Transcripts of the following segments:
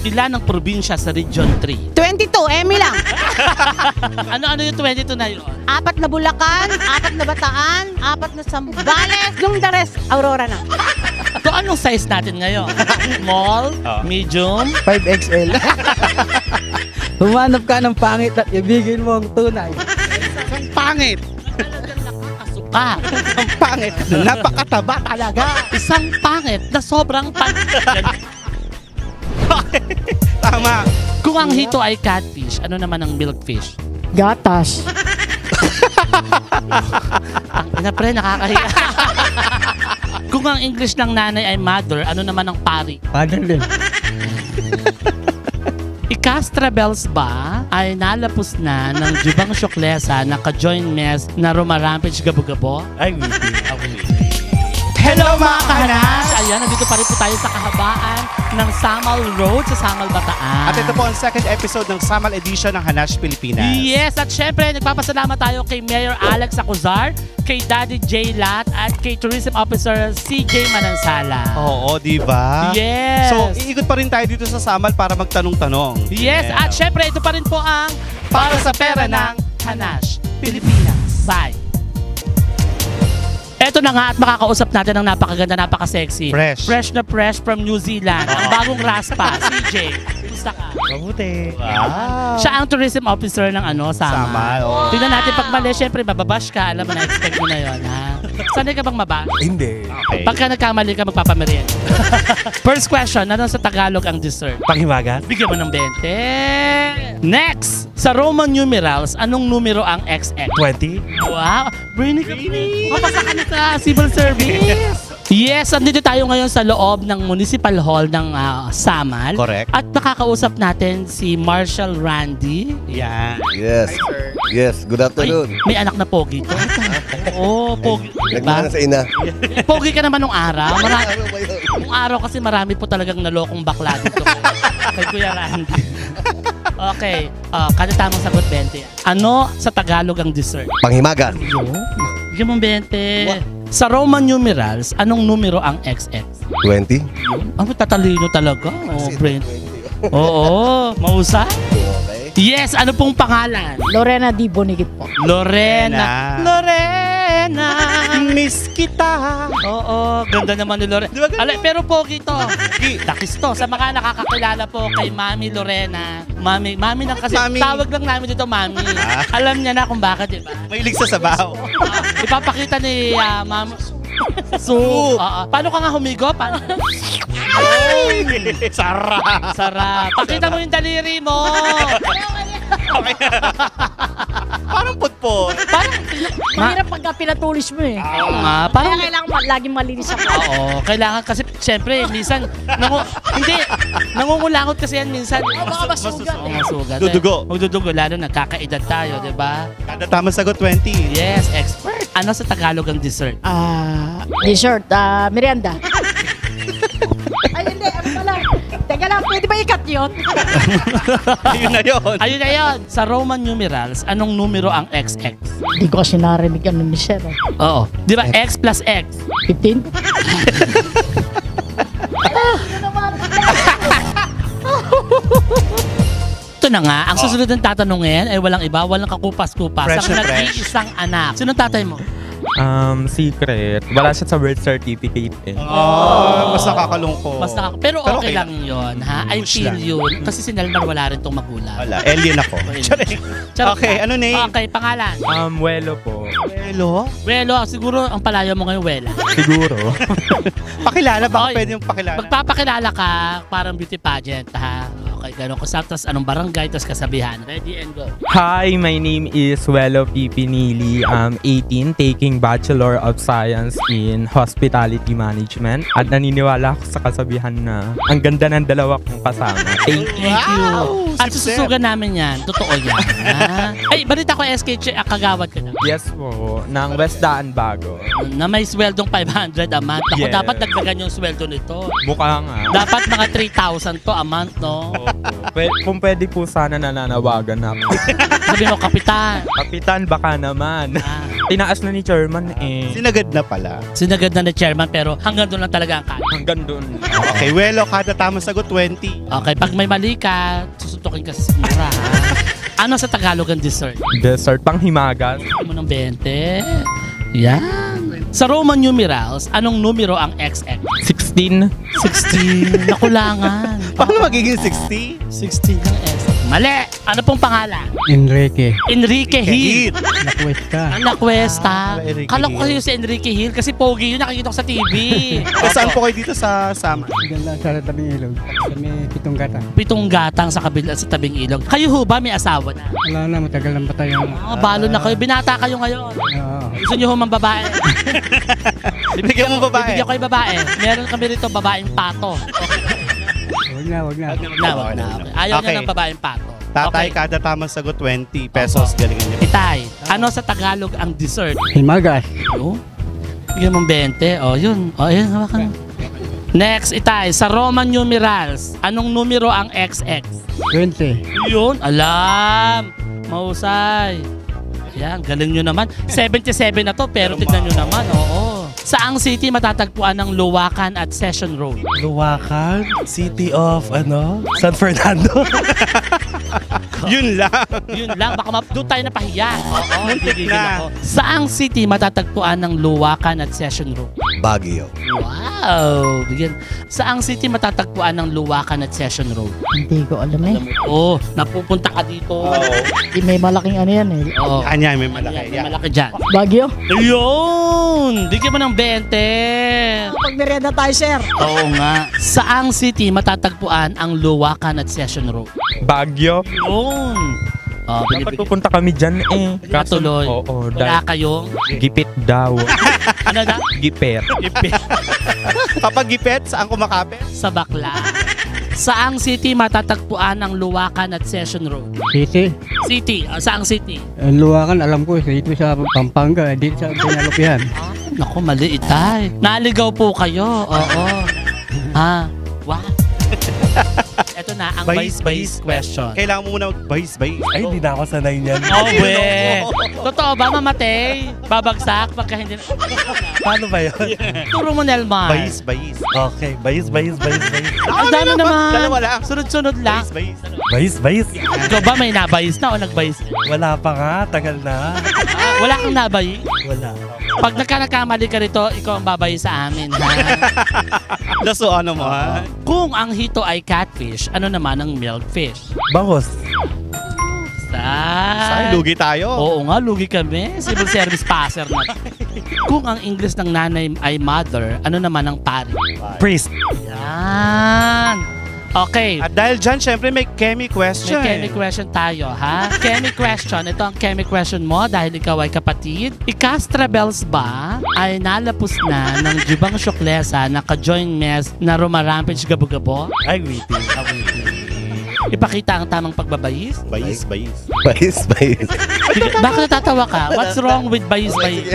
Ilan ang probinsya sa Region 3? 22, Emmy lang. Ano yung 22 na yun? 4 na Bulacan, 4 na Bataan, 4 na Zambales, yung the rest, Aurora na. So anong size natin ngayon? Small? Medium? 5XL. Humanap ka ng pangit at ibigin mo ang tunay. Ang pangit. Nakakasuka. Ang pangit. Napakataba talaga. Isang pangit na sobrang Tama. Kung ang hito ay catfish, ano naman ang milkfish? Gatas. Ang pre, nakakahiya. Kung ang English ng nanay ay mother, ano naman ang pari? Paano din? Ikastra Bells ba ay nalapos na ng Jubang Syoklesa na ka-join mess na rumarampage gabo-gabo? Ay, hello mga kahanas! Ayan, nandito pa rin po tayo sa kahabaan ng Samal Road sa Samal, Bataan. At ito po ang second episode ng Samal Edition ng Hanash Pilipinas. Yes, at syempre, nagpapasalamat tayo kay Mayor Alex Acuzar, kay Daddy J. Lat, at kay Tourism Officer CJ Manansala. Oo, di ba? Yes! So, iikot pa rin tayo dito sa Samal para magtanong-tanong. Yes, Yeah. at syempre, ito pa rin po ang Para sa Pera ng Hanash Pilipinas. Bye! Eto na nga at makakausap natin ang napakaganda, napaka-sexy. Fresh. Fresh na fresh from New Zealand. Ang bagong raspa, CJ. Kumusta ka? Mabuti. Siya ang tourism officer ng Samal. Samal, oo. Tingnan natin pag mali, syempre mababash ka. Alam mo na, expect mo na yun, ha? Sanay ka bang mabash? Hindi. Okay. Pagka nagkamali ka, magpapamerienda. First question, ano sa Tagalog ang dessert? Panghimagas? Bigyan mo ng 20. Next! Sa Roman numerals, anong numero ang XX? 20? Wow! Brainy ka, papasa ka na sa civil service! Yes, andito tayo ngayon sa loob ng Municipal Hall ng Samal. Correct. At nakakausap natin si Marshal Randy. Yan. Yes. Yes, good Ay, afternoon. may anak na pogi to. Oo, pogi. Nagmana Diba? sa ina. Pogi ka naman nung araw. Ano ba yun? Nung araw kasi marami po talagang nalokong bakla dito. Kay Kuya Randy. Okay, kada tamang sagot 20. Ano sa Tagalog ang dessert? Panghimagas. Bigyan mo 20. Sa Roman numerals, anong numero ang XX? 20. Ang tatalino talaga. Oh, brain. Oo, mausay. Okay. Yes, ano pong pangalan? Lorena Di Bonigit po. Lorena. Lorena. Miss kita. Oo, ganda naman ni Lorena. Di ba ganda? Pero pogi to. Dakis to. Sa mga nakakakilala po kay Mami Lorena. Mami lang kasi. Mami? Tawag lang namin dito Mami. Alam niya na kung bakit, di ba? Mahilig sa sabaw. Ipapakita ni Mami. Soup. Paano ka nga humigo? Paano? Ay! Sarap. Sarap. Pakita mo yung daliri mo. Parang putpot. Parang, Mahirap pagka pinatulis mo eh. Oo nga, Kaya parang, kailangan laging malinis ako. oo, kailangan kasi, syempre, minsan, hindi, nangungulangot kasi yan minsan. Baka masugat Oo, eh. masugat. Dudugo. Magdudugo, lalo nagkakaedad tayo, di ba? Kada tamang sagot 20. Yes, expert. Ano sa Tagalog ang dessert? Dessert, merienda. Ay, hindi. Ano pala? Teka lang, pwede ba ikat yun? Ayun na yun. Ayun na yun. Sa Roman numerals, anong numero ang XX? Hindi ko kasi narinig ano ni Sir. Oo. Di ba X plus X? 15? Ito na nga, ang susunod ng tatanungin ay walang iba, walang kakupas-kupas. Fresh Ang na fresh. nag-iisang anak. Sinong tatay mo? Secret. Wala siya sa birth certificate eh. Mas nakakalungkot. Pero Pero okay okay lang yun, ha? I Push feel lang. yun. Kasi si Nelmar wala rin tong magulang. Wala, alien ako. Charot Okay, lang. ano name? Okay, pangalan. Welo po. Hello? Welo, siguro ang palayo mo ngayon, Wela. Siguro. Pakilala, baka Okay. pwede yung pakilala. Magpapakilala ka, parang beauty pageant, ha? Okay, gano'n ko sa tas anong barangay, tas kasabihan. Ready and go. Hi, my name is Welo Pipinili. I'm 18, taking Bachelor of Science in Hospitality Management. At naniniwala ako sa kasabihan na ang ganda ng dalawa kong kasama. Thank you. Thank you. Wow, At sip-sip. sususugan namin yan. Totoo yan. ha? Ay, balita ko SK, kagawad ka na. Yes po, ng West Daan Bago. Na may sweldong 500 a month. Ako, Yes. dapat dagdagan yung sweldo nito. Mukha nga. Dapat mga 3,000 to a month, no? Kung pwede po sana nananawagan ako. Sabi mo, kapitan. Kapitan, baka naman. Tinaas na ni chairman eh. Sinagad na pala. Sinagad na ni chairman pero hanggang doon lang talaga ang kaya. Hanggang doon. Okay, Welo, kada tamang sagot 20. Okay, pag may mali ka, susuntukin ka sa sigura, ha? Ano sa Tagalog ang dessert? Dessert pang himagas. Hindi mo ng 20. Yan. Sa Roman numerals, anong numero ang XX? 16. 16. Nakulangan. Paano magiging 60? 16 ng X. Mali! Ano pong pangalan? Enrique. Enrique Hill. La Cuesta. Ang La Cuesta. Enrique Kala ko Hill. kayo si Enrique Hill kasi pogi yun, nakikita ko sa TV. Saan po kayo dito sa Sama? Diyan lang sa tabing ilog. Sa may pitong gata. Pitong gatang sa kabila sa tabing ilog. Kayo ho ba may asawa na? Wala na, matagal lang patay yung... Balo na kayo. Binata kayo ngayon. Oo. Gusto niyo ho mang babae? Bibigyan mo babae. Bibigyan ko yung babae. Meron kami rito babaeng pato. Wag na, wag na. Wag na. Okay. Ayaw niya ng babaeng pato. Tatay, Okay. kada tamang sagot 20 pesos. Galingan niyo. Itay, ano sa Tagalog ang dessert? Himagas. Oh, bigyan mong 20. Oh, yun. Oh, yun. Hawakan mo. Next, Itay, sa Roman numerals, anong numero ang XX? 20. Yun, alam. Mahusay. Yan, galing nyo naman. 77 na to, pero tignan nyo naman. Oo. Saang city matatagpuan ng Luwakan at Session Road? Luwakan, City of, San Fernando. Yun lang. Yun lang, baka doon tayo napahiya. Oo, Muntik gigigil na. ako. Saang city matatagpuan ng Luwakan at Session Road? Baguio. Wow! Bigyan. Saang city matatagpuan ng Luwakan at Session Road? Hindi ko alam eh. Oh, napupunta ka dito. May malaking ano yan eh. Oo. Yan, may malaki. May Yan. malaki dyan. Baguio. Ayun! Bigyan mo ng 20. Pag merienda tayo, sir. Oo nga. Saang city matatagpuan ang Luwakan at Session Road? Baguio. Yun. Oh, Dapat binibigyan. pupunta kami dyan eh. Katuloy. Oo, Wala dahil kayong gipit daw. ano na? Gipit. Kapag gipet, saan kumakapit? Sa bakla. Saang city matatagpuan ang Luwakan at Session Road? City. City. Saang city? Ang Luwakan, alam ko, dito sa Pampanga, dito sa Pinalupihan. Naku, mali Itay. Naligaw po kayo. Oo. Wow. Ito na ang vice question. Kailangan mo muna mag-bayis-bayis. Ay, hindi na ako sanay niyan. Oh, we. Totoo ba, mamatay? Babagsak pagka hindi... Paano ba yun? Turo mo, Nelmar. Bayis-bayis. Okay, bayis. Ang dami naman. Dalawa lang. Sunod-sunod lang. Bayis-bayis. Bayis. Ikaw ba may nabayis na o nagbayis? Wala pa nga, tagal na. Wala kang nabayis? Wala. Pag nagkamali ka rito, ikaw ang babayis sa amin, ha? Laso ano mo, ha? Kung ang hito ay catfish, ano naman ang milkfish? Bangos. Ay, lugi tayo. Oo nga, lugi kami. Civil service passer na. Kung ang English ng nanay ay mother, ano naman ang pari? Priest. Yan. Okay. At dahil dyan, syempre may chemi question. May chemi question tayo, ha? Chemi question. Ito ang chemi question mo dahil ikaw ay kapatid. Ikastra Bells ba ay nalapos na ng Jubang Syoklesa na ka-join mess na rumarampage gabo-gabo? Ay, waiting. Ipakita ang tamang pagbabayis? Bayis-bayis. Bayis. Bakit natatawa ka? What's wrong with bayis-bayis?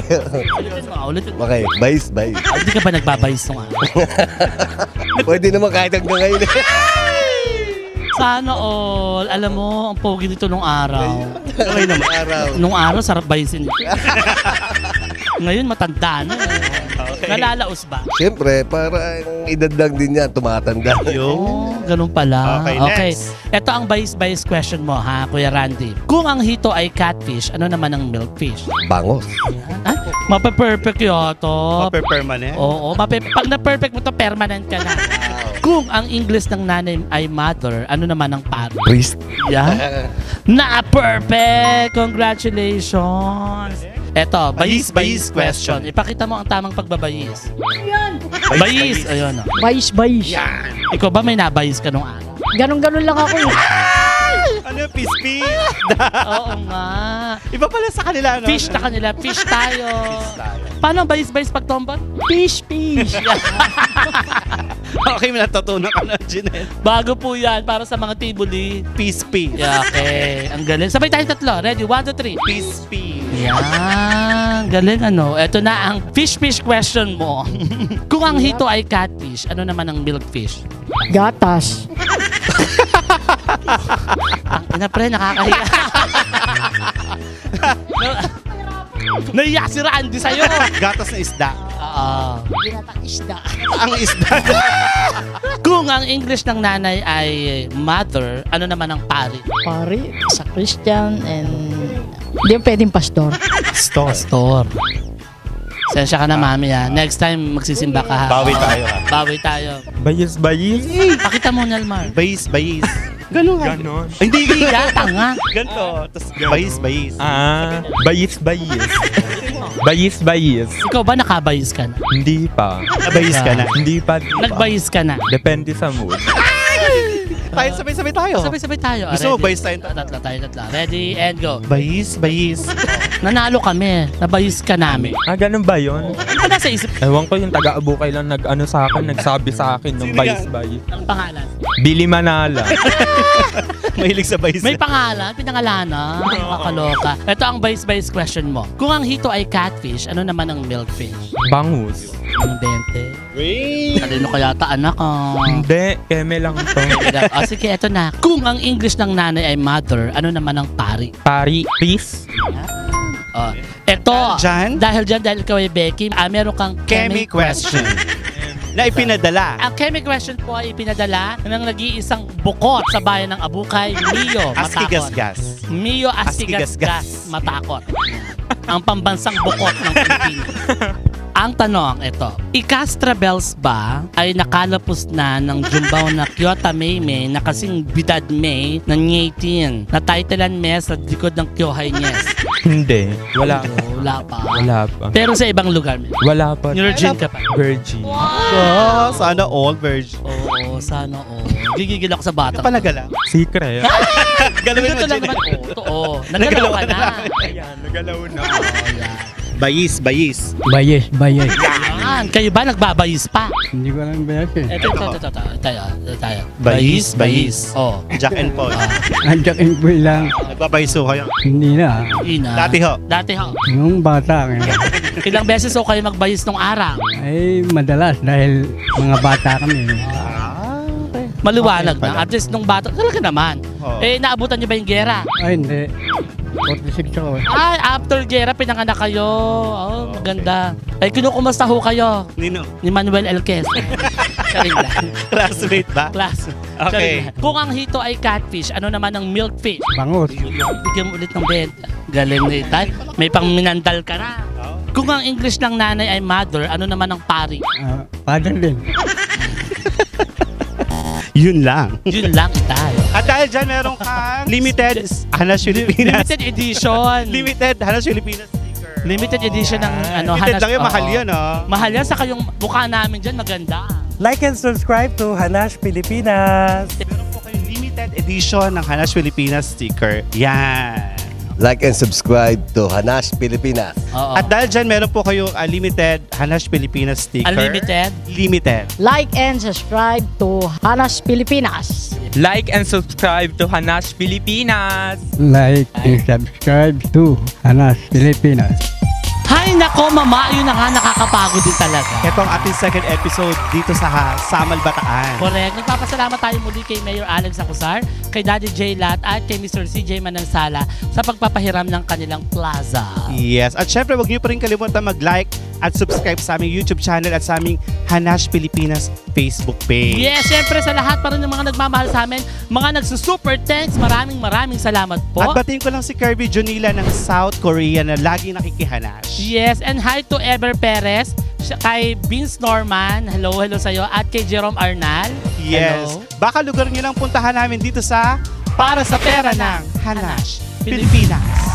Ulitin mo. Okay, bayis. Hindi ka ba nagbabayis nung araw? Pwede naman kahit hanggang ngayon. Sana all. Alam mo, ang pogi nito nung araw. Okay naman. Araw. Nung araw, sarap bayisin ito. Ngayon, matanda na. Nalalaos ba? Siyempre, para ang edad lang din yan, tumatanda. Oh, ganun pala. Okay, next. Ito ang bayis-bayis question mo, ha, Kuya Randy. Kung ang hito ay catfish, ano naman ang milkfish? Bangos. Ay, mape-perfect yata. Permanent. Oo, pag na-perfect mo to, permanent ka na. Kung ang English ng nanay ay mother, ano naman ang pari? Priest. Yeah. Na-perfect! Congratulations! Eto, bayis-bayis question. Ipakita mo ang tamang pagbabayis. Bayis! Ayun. Oh. Bayis. Ikaw ba may nabayis ka nung araw? Ganon-ganon lang ako eh. Ano yung pispi? Oo nga. Iba pala sa kanila, no? Fish na kanila. Fish tayo. Paano ang bayis-bayis pag tombol? Fish. Okay, may natutunan ka na, Janelle. Bago po yan para sa mga tibuli. Pispi. Yeah, okay. Ang galing. Sabay tayo tatlo. Ready? 1, 2, 3. Pispi. Yan. Galing ano. Ito na ang fish question mo. Kung ang hito ay catfish, ano naman ang milkfish? Gatas. Ang ina pre, nakakahiya. Nahiya si Randy sa'yo. Gatas na isda. Oo. Ginatang isda. Ang isda. Kung ang English ng nanay ay mother, ano naman ang pari? Pari sa Christian and hindi yung pwedeng pastor. Store. Pastor. Sensya ka na, mami, ha. Next time, magsisimba ka, ha. Bawi tayo, ha. Bawi tayo. Bayis. Pakita mo, Nelmar. Bayis. Ganun nga. Ganon. Hindi. Tanga. Ganto. Tapos bayis. Bayis. Bayis. Ikaw ba nakabayis ka na? Hindi pa. Nabayis ka na. Hindi pa. Nagbayis ka na? Depende sa mood. Tayo, sabay-sabay tayo. Sabay-sabay tayo. Gusto mo Ready? bayis tayo? Tatla tayo. Ready and go. Bayis. Nanalo kami. Nabayis ka namin. Ganun ba yun? Ano ba nasa isip? Ewan ko yung taga-abukay lang nagsabi sa akin ng Sino bayis. Ang pangalan? Billy Manala. Mahilig sa bayis. May pangalan? Pinangalanan? Kakaloka. Ito ang bayis question mo. Kung ang hito ay catfish, ano naman ang milkfish? Bangus. Ang dente. Wait. Talino kaya ta anak ko. Hindi, keme lang to. Sige, eto na. Kung ang English ng nanay ay mother, ano naman ang pari? Pari, please. Eto, Dahil dahil ikaw ay Becky, meron kang Kemi question. Na ipinadala. Ang Kemi question po ay ipinadala ng nag-iisang bukot sa bayan ng Abukay, Mio Aski Matakot. gasgas. Mio Astigasgas Matakot. Ang pambansang bukot ng Pilipinas. Ang tanong, ito. Ikastra Bells ba ay nakalapos na ng jumbaw na Kyoto Meme na kasing bidad May ng 18 na titlean me sa likod ng Kyohay Nyes? Hindi. Wala. Wala pa. Wala pa. Pero sa ibang lugar, may. Wala pa. Virgin ka pa. Virgin. Oh, sana all virgin. Oo, sana oo. Gigigil ako sa bata. Palagala. Secret. Galawin mo Ito lang dyan. naman. Oo. Nagalaw ka na. Ayan, nagalaw na. Oo, yan. Bayis. Bayes. Yan. Kayo ba nagbabayis pa? Hindi ko alam bayas eh. Ito. Tayo. Bayis. Oh. Jack and Paul. Andiyak and boy lang. Nagbabayiso kayo. Hindi na. Ina. Dati ho. Nung bata ngayon. Ilang beses ho kayo magbayis nung araw? Ay madalas dahil mga bata kami. Maliwanag Okay pala. na. At least nung bata, talaga naman. Oo. Naabutan niyo ba yung gera? Ay hindi. 46 ako. Ay, after gera, pinanganak kayo. Oh, maganda. Kinukumusta ho kayo? Nino. Ni Manuel Elquez. Charing lang. Classmate ba? Class. Okay. Charing lang. Kung ang hito ay catfish, ano naman ang milkfish? Bangus. Bigyan mo ulit ng benta. Galing na itay. May pang minandal ka na. Kung ang English ng nanay ay mother, ano naman ang pari? Father din. Yun lang. Yun lang itay. At dahil dyan, meron kang limited Hanas Pilipinas. Limited edition. Limited Hanas Pilipinas sticker. Limited edition ng Limited Hanas. lang yun, mahal Oo. yun, oh. Mahal yan, saka yung mukha namin dyan, maganda. Like and subscribe to Hanash Pilipinas. Meron po kayong limited edition ng Hanas Pilipinas sticker. Yan. Like and subscribe to Hanash Pilipinas. Oo. At dahil dyan, meron po kayong limited Hanas Pilipinas sticker. Unlimited. Limited. Like and subscribe to Hanas Pilipinas. Like and subscribe to Hanash Pilipinas. Like and subscribe to Hanas Pilipinas. Hay nako, mama, yun na nga, nakakapagod din talaga. Ito ang ating second episode dito sa Samal Bataan. Correct. Nagpapasalamat tayo muli kay Mayor Alex Acusar, kay Daddy J. Lat, at kay Mr. CJ Manansala sa pagpapahiram ng kanilang plaza. Yes. At syempre, huwag niyo pa rin kalimutan mag-like at subscribe sa aming YouTube channel at sa aming Hanash Pilipinas Facebook page. Yes, syempre sa lahat pa rin ng mga nagmamahal sa amin, mga nagsusuper thanks, maraming salamat po. At batiin ko lang si Kirby Junila ng South Korea na laging nakikihanash. Yes, and hi to Ever Perez, kay Vince Norman, hello sa'yo, at kay Jerome Arnal. Yes. Hello. Baka lugar niyo lang puntahan namin dito sa Para sa Pera ng Hanash Pilipinas.